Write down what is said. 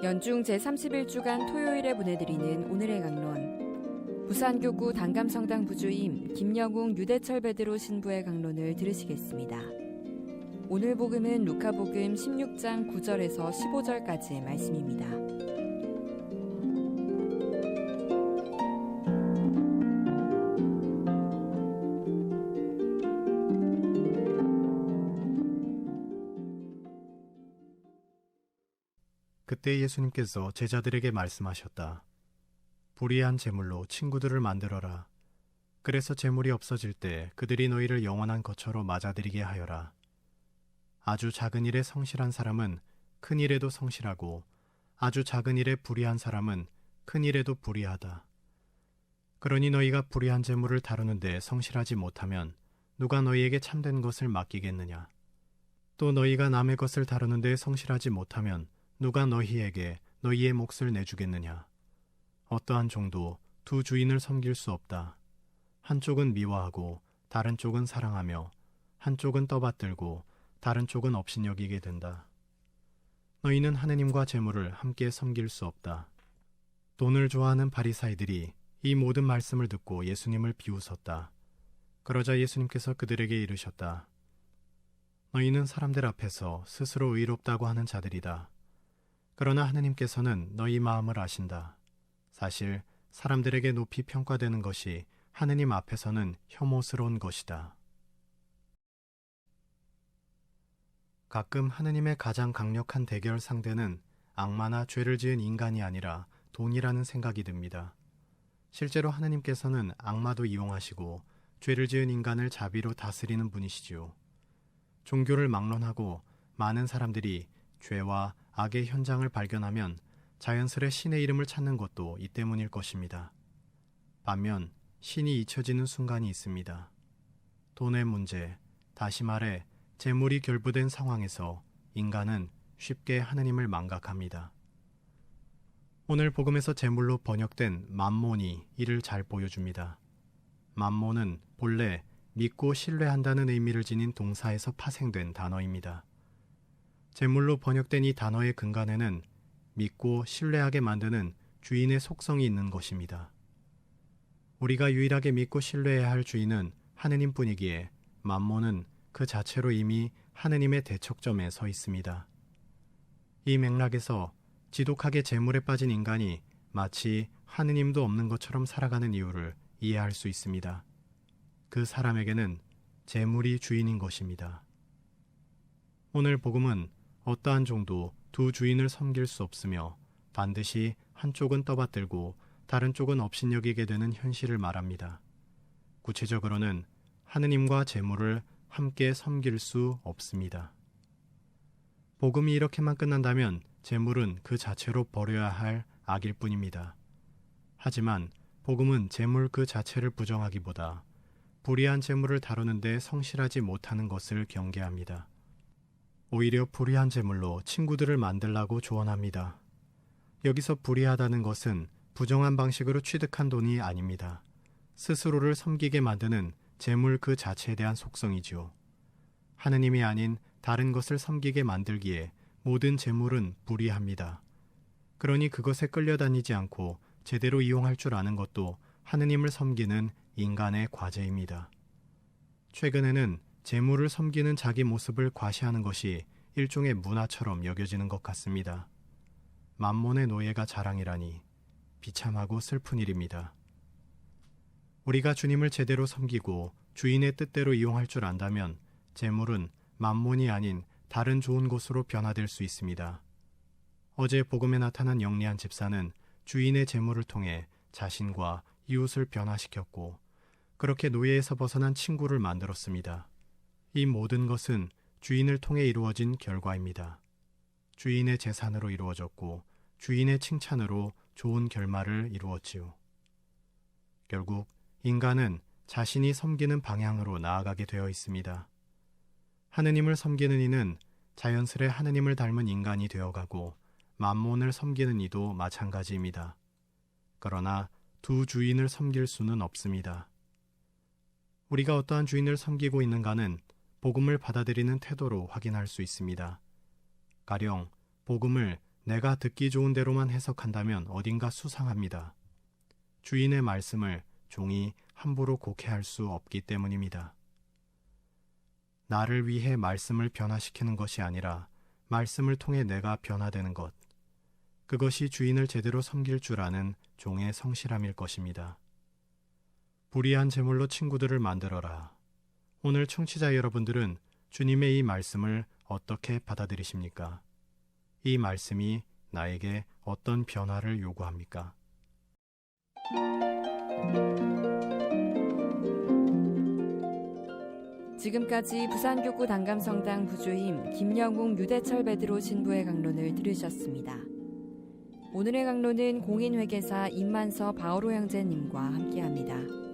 연중 제31주간 토요일에 보내드리는 오늘의 강론. 부산교구 단감성당 부주임 김영웅 유대철 베드로 신부의 강론을 들으시겠습니다. 오늘 복음은 루카복음 16장 9절에서 15절까지의 말씀입니다. 그때 예수님께서 제자들에게 말씀하셨다. 불의한 제물로 친구들을 만들어라. 그래서 제물이 없어질 때 그들이 너희를 영원한 거처로 맞아들이게 하여라. 아주 작은 일에 성실한 사람은 큰 일에도 성실하고 아주 작은 일에 불의한 사람은 큰 일에도 불의하다. 그러니 너희가 불의한 제물을 다루는데 성실하지 못하면 누가 너희에게 참된 것을 맡기겠느냐. 또 너희가 남의 것을 다루는데 성실하지 못하면 누가 너희에게 너희의 몫을 내주겠느냐. 어떠한 종도 두 주인을 섬길 수 없다. 한쪽은 미워하고 다른 쪽은 사랑하며 한쪽은 떠받들고 다른 쪽은 업신여기게 된다. 너희는 하느님과 재물을 함께 섬길 수 없다. 돈을 좋아하는 바리사이들이 이 모든 말씀을 듣고 예수님을 비웃었다. 그러자 예수님께서 그들에게 이르셨다. 너희는 사람들 앞에서 스스로 의롭다고 하는 자들이다. 그러나 하느님께서는 너희 마음을 아신다. 사실 사람들에게 높이 평가되는 것이 하느님 앞에서는 혐오스러운 것이다. 가끔 하느님의 가장 강력한 대결 상대는 악마나 죄를 지은 인간이 아니라 돈이라는 생각이 듭니다. 실제로 하느님께서는 악마도 이용하시고 죄를 지은 인간을 자비로 다스리는 분이시지요. 종교를 막론하고 많은 사람들이 죄와 악의 현장을 발견하면 자연스레 신의 이름을 찾는 것도 이 때문일 것입니다. 반면 신이 잊혀지는 순간이 있습니다. 돈의 문제, 다시 말해 재물이 결부된 상황에서 인간은 쉽게 하느님을 망각합니다. 오늘 복음에서 재물로 번역된 맘몬이 이를 잘 보여줍니다. 맘몬은 본래 믿고 신뢰한다는 의미를 지닌 동사에서 파생된 단어입니다. 제물로 번역된 이 단어의 근간에는 믿고 신뢰하게 만드는 주인의 속성이 있는 것입니다. 우리가 유일하게 믿고 신뢰해야 할 주인은 하느님뿐이기에 맘몬은 그 자체로 이미 하느님의 대척점에 서 있습니다. 이 맥락에서 지독하게 재물에 빠진 인간이 마치 하느님도 없는 것처럼 살아가는 이유를 이해할 수 있습니다. 그 사람에게는 재물이 주인인 것입니다. 오늘 복음은 어떠한 종도 두 주인을 섬길 수 없으며 반드시 한쪽은 떠받들고 다른 쪽은 업신여기게 되는 현실을 말합니다. 구체적으로는 하느님과 재물을 함께 섬길 수 없습니다. 복음이 이렇게만 끝난다면 재물은 그 자체로 버려야 할 악일 뿐입니다. 하지만 복음은 재물 그 자체를 부정하기보다 불의한 재물을 다루는데 성실하지 못하는 것을 경계합니다. 오히려 불의한 재물로 친구들을 만들라고 조언합니다. 여기서 불의하다는 것은 부정한 방식으로 취득한 돈이 아닙니다. 스스로를 섬기게 만드는 재물 그 자체에 대한 속성이지요. 하느님이 아닌 다른 것을 섬기게 만들기에 모든 재물은 불의합니다. 그러니 그것에 끌려다니지 않고 제대로 이용할 줄 아는 것도 하느님을 섬기는 인간의 과제입니다. 최근에는 재물을 섬기는 자기 모습을 과시하는 것이 일종의 문화처럼 여겨지는 것 같습니다. 맘몬의 노예가 자랑이라니 비참하고 슬픈 일입니다. 우리가 주님을 제대로 섬기고 주인의 뜻대로 이용할 줄 안다면 재물은 맘몬이 아닌 다른 좋은 곳으로 변화될 수 있습니다. 어제 복음에 나타난 영리한 집사는 주인의 재물을 통해 자신과 이웃을 변화시켰고 그렇게 노예에서 벗어난 친구를 만들었습니다. 이 모든 것은 주인을 통해 이루어진 결과입니다. 주인의 재산으로 이루어졌고 주인의 칭찬으로 좋은 결말을 이루었지요. 결국 인간은 자신이 섬기는 방향으로 나아가게 되어 있습니다. 하느님을 섬기는 이는 자연스레 하느님을 닮은 인간이 되어가고 맘몬을 섬기는 이도 마찬가지입니다. 그러나 두 주인을 섬길 수는 없습니다. 우리가 어떠한 주인을 섬기고 있는가는 복음을 받아들이는 태도로 확인할 수 있습니다. 가령 복음을 내가 듣기 좋은 대로만 해석한다면 어딘가 수상합니다. 주인의 말씀을 종이 함부로 곡해할 수 없기 때문입니다. 나를 위해 말씀을 변화시키는 것이 아니라 말씀을 통해 내가 변화되는 것, 그것이 주인을 제대로 섬길 줄 아는 종의 성실함일 것입니다. 불의한 제물로 친구들을 만들어라. 오늘 청취자 여러분들은 주님의 이 말씀을 어떻게 받아들이십니까? 이 말씀이 나에게 어떤 변화를 요구합니까? 지금까지 부산교구 단감성당 부주임 김영웅 유대철 베드로 신부의 강론을 들으셨습니다. 오늘의 강론은 공인회계사 임만서 바오로 형제님과 함께합니다.